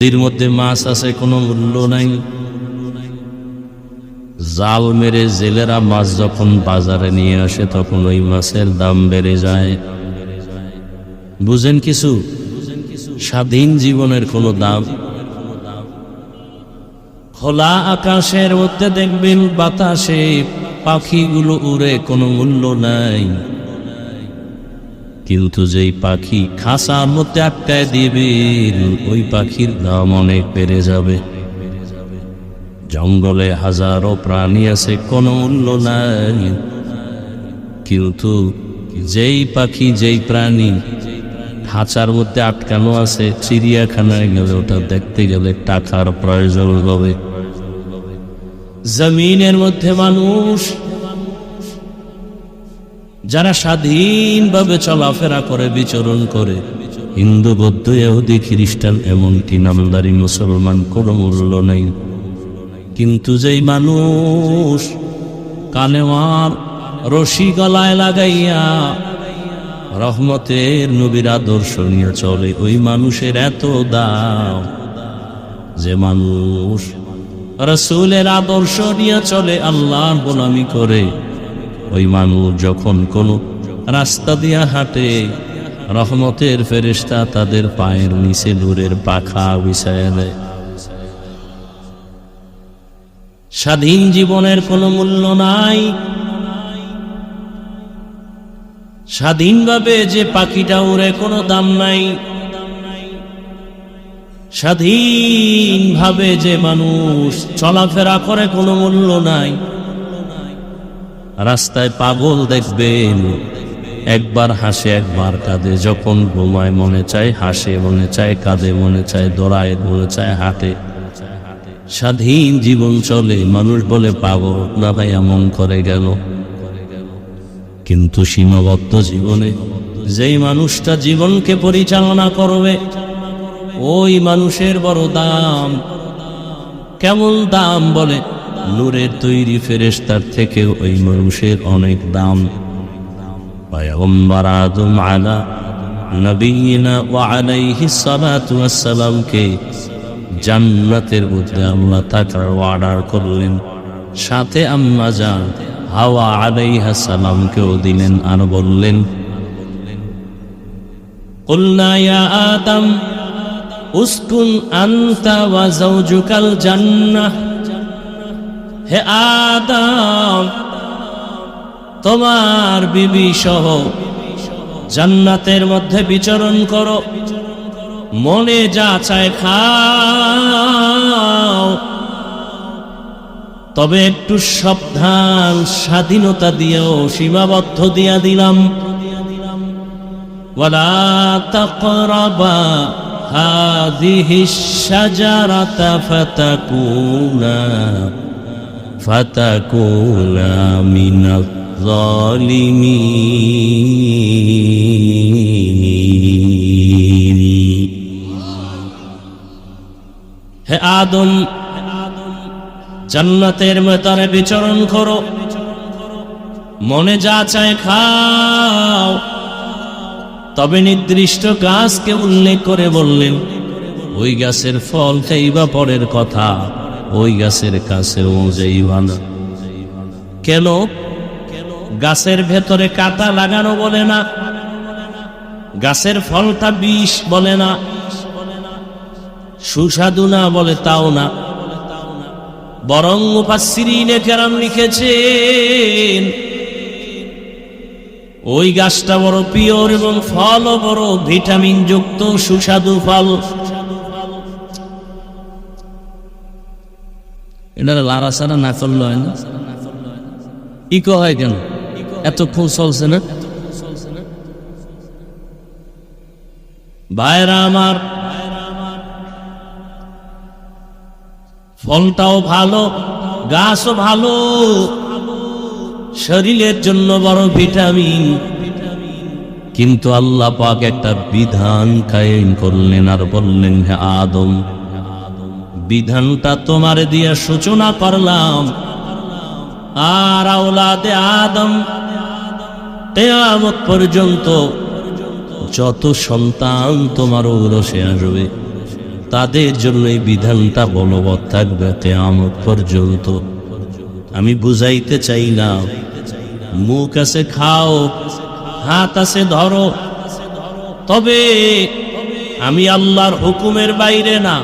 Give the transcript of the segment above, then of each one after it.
এর মধ্যে মাছ আছে, কোনো মূল্য নাই। জাল মেরে জেলেরা মাছ যখন বাজারে নিয়ে আসে তখন ওই মাছের দাম বেড়ে যায়। বুঝেন কিছু? স্বাধীন জীবনের কোনো দাম। খোলা আকাশের মধ্যে দেখবেন বাতাসে পাখিগুলো উড়ে, কোনো মূল্য নাই। কিন্তু যেই পাখি খাঁচার মধ্যে আটকায় দিবেন ওই পাখির দাম অনেক বেড়ে যাবে। জঙ্গলে হাজারো প্রাণী আছে, কোনো মূল্য নাই। কিন্তু যেই পাখি যেই প্রাণী খাঁচার মধ্যে আটকানো আছে, চিড়িয়াখানায় গেলে ওটা দেখতে গেলে টাকার প্রয়োজন হবে। জমিনের মধ্যে মানুষ যারা স্বাধীনভাবে চলাফেরা করে, বিচরণ করে, হিন্দু, বৌদ্ধ, ইহুদি, খ্রিস্টান, এমনকি নামধারী মুসলমান, কোনো মূল্য নেই। কিন্তু যেই মানুষ কালেমার রশি গলায় লাগাইয়া রহমতের নবীর আদর্শ নিয়ে চলে, ওই মানুষের এত দাম। যে মানুষ রাসূলের আদর্শ নিয়ে চলে, আল্লাহর গোলামি করে, ওই মানুষ যখন কোনো রাস্তা দিয়া হাঁটে, রহমতের ফেরেশতা তাদের পায়ের নিচে নূরের পাখা বিছায়া দেয়। স্বাধীন জীবনের কোনো মূল্য নাই। স্বাধীনভাবে যে পাখিটা উড়ে কোনো দাম নাই। স্বাধীনভাবে যে মানুষ চলাফেরা করে কোনো মূল্য নাই। রাস্তায় পাগল দেখবেন, একবার হাসে একবার কাঁদে, যখন ঘুমায় মনে চায় হাসে, মনে চায় কাঁদে, মনে চায় দৌড়ায়, মনে চায় হাঁটে। স্বাধীন জীবন চলে, মানুষ বলে পাগল না ভাই, এমন করে গেল। কিন্তু সীমাবদ্ধ জীবনে যেই মানুষটা জীবনকে পরিচালনা করবে, ওই মানুষের বড় দাম। কেমন দাম বলে? নূরের তৈরি ফেরেশতার থেকে ওই মানুষের অনেক দাম। পয়গম্বর আদম আলা নবিয়িনা ওয়া আলাইহিস সালাতু ওয়াস সালামকে জান্নাতের মধ্যে আল্লাহ তাআলা অর্ডার করলেন, সাথে আম্মা জান হাওয়া আলাইহিস সালামকেও দিলেন, আর বললেন, কুলনা ইয়া আদম উসকুন আনতা ওয়া যাওজুকাল জান্নাহ। হে আদম, তোমার বিবি সহ জান্নাতের মধ্যে বিচরণ করো, মনে যা চায় খাও, তবে একটু সাবধান, স্বাধীনতা দিয়েও, সীমাবদ্ধ দিয়া দিলাম। ওয়ালা তাকরাবা হাযিহিশ শাজারাতা ফাতাকুনা মিনাজ জালিমিন। হে আদম, জান্নাতের ভেতরে বিচরণ করো, মনে যা চায় খাও, তবে নির্দিষ্ট গাছকে উল্লেখ করে বললেন, ওই গাছের ফল খাইবা পরের কথা, ওই গাছের কাছেও যাইবা না। কেন? গাছের ভেতরে কাঁটা লাগানো বলে না, গাছের ফলটা বিষ বলে না, সুস্বাদু না বলে তাও না, বরং মুফাসসিরিনে কেরাম লিখেছেন ওই গাছটা বড় পিওর এবং ফলও বড় ভিটামিন যুক্ত, সুস্বাদু ফল। এটা লাড়াচাড়া না করলে হয় না? ইকো হয় কেন? এতক্ষণ চলছে না? ভাইরা আমার, ফলটাও ভালো, গাছও ভালো, শরীরের জন্য বড় ভিটামিন। কিন্তু আল্লাহ পাক একটা বিধান কায়েম করলেন, আর বললেন, হে আদম, বিধানটা তোমার দিয়ে সূচনা করলাম, আর আওলাদে আদম কিয়ামত পর্যন্ত যত সন্তান তোমার ঔরসে আসবে, তাদের জন্য এই বিধানটা বলবৎ থাকবে কিয়ামত পর্যন্ত। আমি বুঝাইতে চাই না, মুখ আছে খাও, হাত আছে ধরো, তবে আমি আল্লাহর হুকুমের বাইরে না।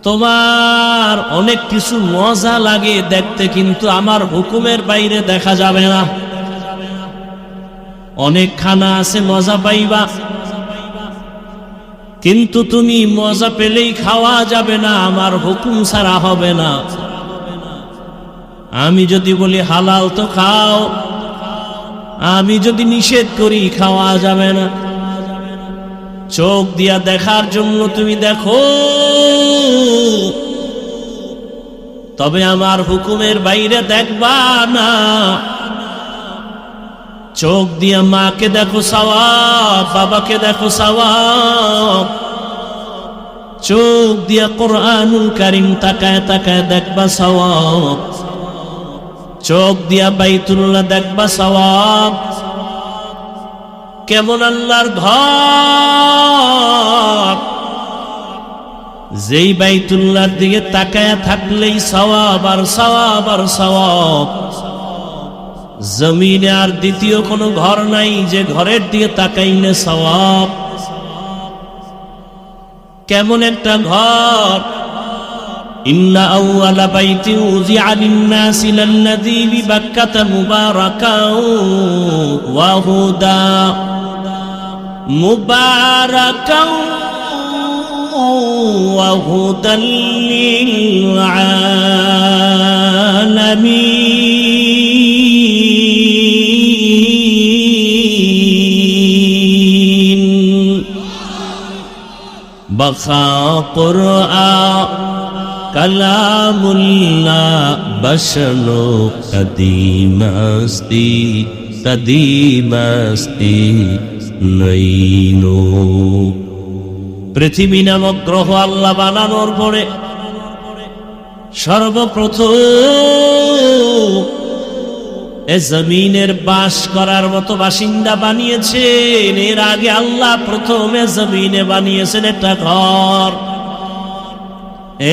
তোমার অনেক কিছু মজা লাগে দেখতে, কিন্তু আমার হুকুমের বাইরে দেখা যাবে না। অনেক খানা আছে মজা পাইবা, কিন্তু তুমি মজা পেলেই খাওয়া যাবে না, আমার হুকুম ছাড়া হবে না। আমি যদি বলি হালাল তো খাও, আমি যদি নিষেধ করি খাওয়া যাবে না। চোখ দিয়া দেখার জন্য তুমি দেখো, তবে আমার হুকুমের বাইরে দেখবা না। চোখ দিয়া মাকে দেখো সওয়াব, বাবাকে দেখো সওয়াব। চোখ দিয়া কোরআনুল কারীম তাকায় তাকায় দেখবা সওয়াব। চোখ দিয়া বাইতুল্লাহ দেখবা সওয়াব। কেমন আল্লাহর ঘর, যেই বাইতুল্লাহর দিকে তাকায় থাকলেই সওয়াব আর সওয়াব আর সওয়াব। জমিনে আর দ্বিতীয় কোনো ঘর নাই যে ঘরের দিকে তাকাইলে সওয়াব। কেমন একটা ঘর! ইন্না আউয়ালা বাইতি উযিআ লিন-নাসি লাল্লাযী বিবাক্কাতা মুবারাকাও ওয়া হুদা, মুবারাকাও ওয়া হুদাল লিল আলামিন। বাখা কুরআন কালামুল্লাহ বশনো কদিমস্তি কদিমস্তি নইনো। পৃথিবী নামক গ্রহ আল্লাহ বানানোর পরে সর্বপ্রথম এ জমিনের বাস করার মতো বাসিন্দা বানিয়েছেন। এর আগে আল্লাহ প্রথমে জমিনে বানিয়েছেন একটা ঘর।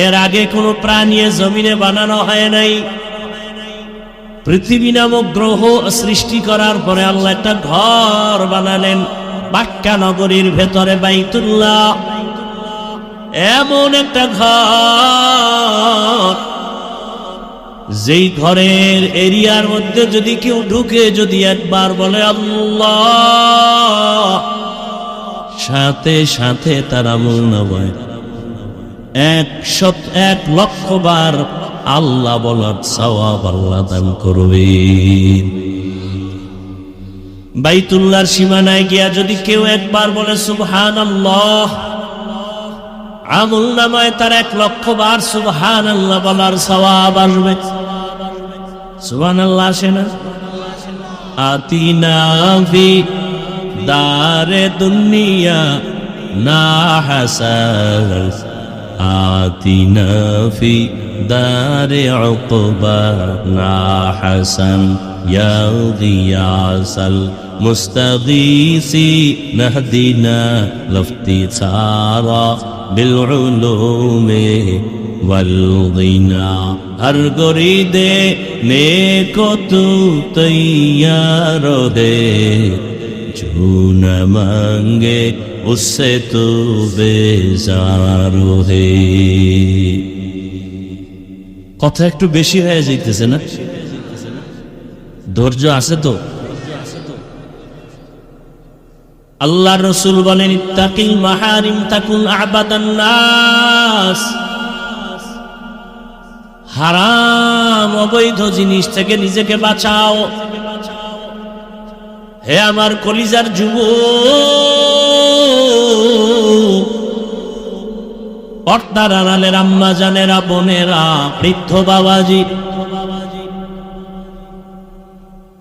এর আগে কোনো প্রাণী জমিনে বানানো হয় নাই। পৃথিবী নামক গ্রহ সৃষ্টি করার পরে আল্লাহ একটা ঘর বানালেন মক্কা নগরীর ভেতরে, বাইতুল্লাহ। এমন একটা ঘর, যেই ঘরের এরিয়ার মধ্যে যদি কেউ ঢুকে, যদি একবার বলে আল্লাহ, সাথে সাথে তার আমলনামায় 1,00,000 বার আল্লাহ বলার সওয়াব আল্লাহ দান করবেন। বাইতুল্লাহর সীমানায় গিয়া যদি কেউ একবার বলে সুবহানাল্লাহ, আমলনামায় তার 1,00,000 বার সুবহানাল্লাহ বলার সওয়াব আসবে। সুবহানাল্লাহ আসে না? আতিনা ফি দারে দুনিয়া না হাসান, আতিনা ফি দারে উকবা না হাসান, ইয়া গিয়াসাল মুস্তাগীসি নাহদিনা লফতিসারা বিল উলুমি ওয়াল গিনা। হর গরিদে নেকো তু তৈয়ার হে, जो न मांगे उससे तो बेजार है। কথা একটু বেশি হয়ে যাইতেছে না? ধৈর্য আছে তো? আল্লাহ রাসূল বলেন ইত্তাকিল মাহারিম তাকুন আবাদান নাস। হারাম অবৈধ জিনিস থেকে নিজেকে বাঁচাও। হে আমার কলিজার যুবক, পর্দার আড়ালের আম্মা জানেরা, বোনেরা, বৃদ্ধ বাবাজি,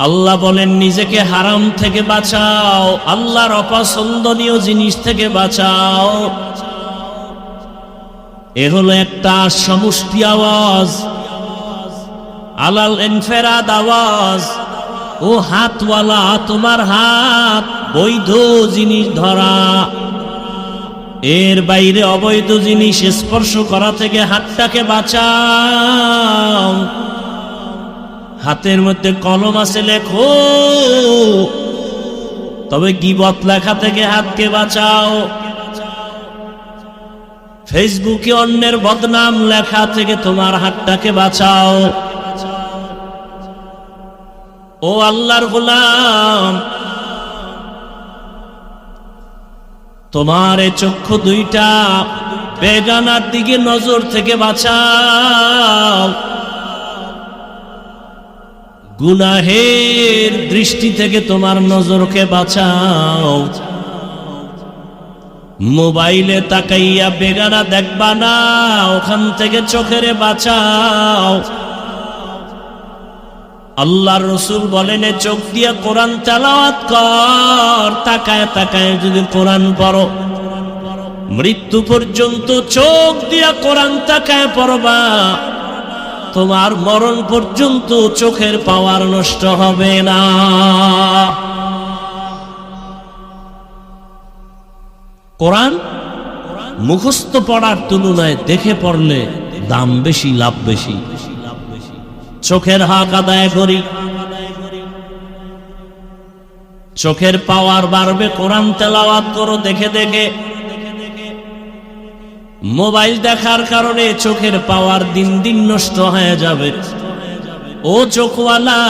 আল্লাহ বলেন নিজেকে হারাম থেকে বাঁচাও, আল্লাহর অপছন্দনীয় জিনিস থেকে বাঁচাও। এ হলো একটা সমষ্টি আওয়াজ, আলাল ইনফিরাদ আওয়াজ। ও হাতওয়ালা, তোমার হাত বৈধ জিনিস ধরা, এর বাইরে অবৈধ জিনিস স্পর্শ করা থেকে হাতটাকে বাঁচাও। হাতের মধ্যে কলম আছে, লেখো, তবে গীবত লেখা থেকে হাতকে বাঁচাও। ফেসবুকে অন্যের বদনাম লেখা থেকে তোমার হাতটাকে বাঁচাও। ও আল্লাহর গোলাম, তোমার এই চক্ষু দুইটা বেগানার দিকে নজর থেকে বাঁচাও। গুনাহের দৃষ্টি থেকে তোমার নজরকে বাঁচাও। মোবাইলে তাকাইয়া বেগানা দেখবা না, ওখান থেকে চোখেরে বাঁচাও। আল্লাহর রাসূল বলেন, চোখ দিয়ে কোরআন তেলাওয়াত কর, তাকায় তাকায় যদি কোরআন পড়ো, মৃত্যু পর্যন্ত চোখ দিয়ে কোরআন তাকায় পড়বা, তোমার মরণ পর্যন্ত চোখের পাওয়ার নষ্ট হবে না। কোরআন মুখস্থ পড়ার তুলনায় দেখে পড়লে দাম বেশি, লাভ বেশি। চোখের হক আদায় করি, চোখের পাওয়ার বাড়বে। কোরআন তেলাওয়াত করো দেখে দেখে। মোবাইল দেখার কারণে চোখের পাওয়ার দিন দিন নষ্ট হয়ে যাবে। ও চোখওয়ালা,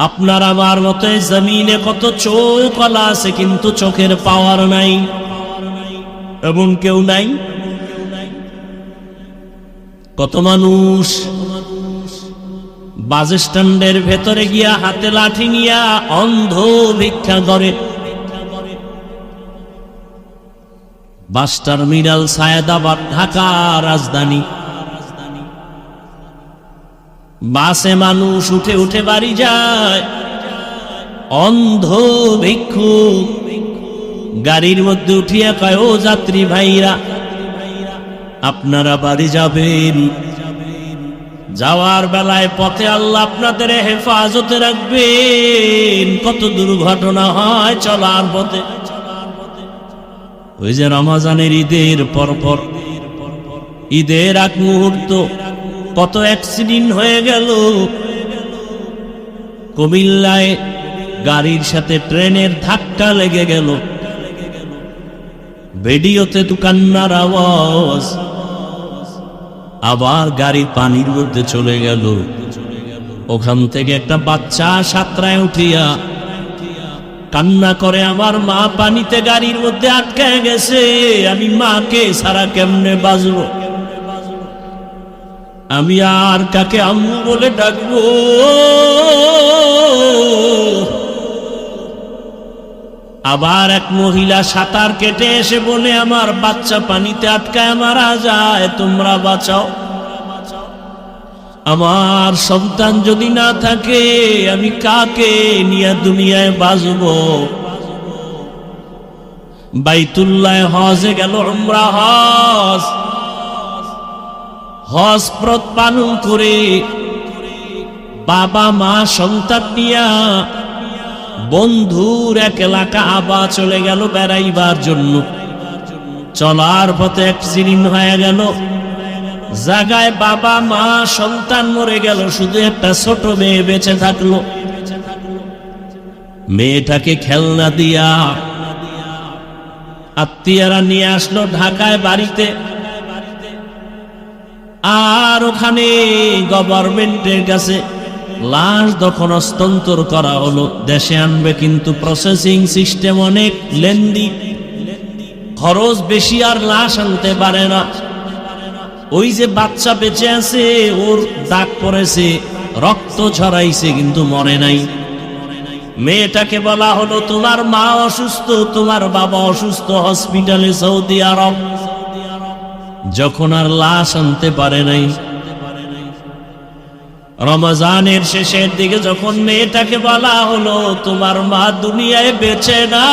আপনার আমার মতো জমিনে কত চোখওয়ালা আছে, কিন্তু চোখের পাওয়ার নাই, এমন কেউ নাই। কত মানুষ বাস স্ট্যান্ডের ভেতরে গিয়া হাতে লাঠি নিয়া অন্ধ ভিক্ষা করে। বাস টার্মিনাল সায়েদাবাদ, ঢাকা রাজধানী। বাসে মানুষ উঠে উঠে বাড়ি যায়, অন্ধ ভিক্ষুক গাড়ির মধ্যে উঠিয়া কয়, ও যাত্রী ভাইরা, আপনারা বাড়ি যাবেন, যাওয়ার বেলায় পথে আল্লাহ আপনাদের হেফাজতে রাখবেন। কত দুর্ঘটনা হয় চলার পথে। ওই যে রমজানের ঈদের পরপর, ঈদের এক মুহূর্ত কত অ্যাক্সিডেন্ট হয়ে গেল। কুমিল্লায় গাড়ির সাথে ট্রেনের ধাক্কা লেগে গেল, ভিডিওতে তো কান্নার আওয়াজ। আবার গাড়ি পানির মধ্যে চলে গেল, ওখান থেকে একটা বাচ্চা সাঁতরায় উঠিয়া কান্না করে, আমার মা পানিতে গাড়ির মধ্যে আটকায় গেছে, আমি মাকে সারা কেমনে বাঁচবো, আমি আর কাকে আম্মু বলে ডাকবো। আবার এক মহিলা সাঁতার কেটে এসে বলে, আমার বাচ্চা পানিতে আটকায় মারা যায়, তোমরা বাঁচাও। আমার সন্তান যদি না থাকে, আমি কাকে নিয়ে দুনিয়ায় বাঁচবো। বাইতুল্লাহ হজে গেল, উমরা হজ, হজ প্রত পালন করে বাবা মা সন্তান নিয়া বন্ধুর এক এলাকা আবার চলে গেল বেড়াইবার জন্য। চলার পথে অ্যাক্সিডেন্ট হয়ে গেল, জায়গায় বাবা মা সন্তান মরে গেল, শুধু একটা ছোট মেয়ে বেঁচে থাকলো। মেয়েটাকে খেলনা দিয়া আত্মীয়রা নিয়ে আসলো ঢাকায় বাড়িতে। আর ওখানে গভর্নমেন্টের কাছে লাশ যখন হস্তান্তর করা হলো, দেশে আনবে, কিন্তু প্রসেসিং সিস্টেম অনেক লেন্দি, খরচ বেশি, আর লাশ আনতে পারে না। ওই যে বাচ্চা বেঁচে আছে, ওর দাগ পড়েছে, রক্ত ঝরাইছে, কিন্তু মরে নাই। মেয়েটাকে বলা হলো, তোমার মা অসুস্থ, তোমার বাবা অসুস্থ, হসপিটালে সৌদি আরব। যখন আর লাশ আনতে পারে নাই, রমজানের শেষের দিকে যখন মেয়েটাকে বলা হলো, তোমার মা দুনিয়ায় বেঁচে না,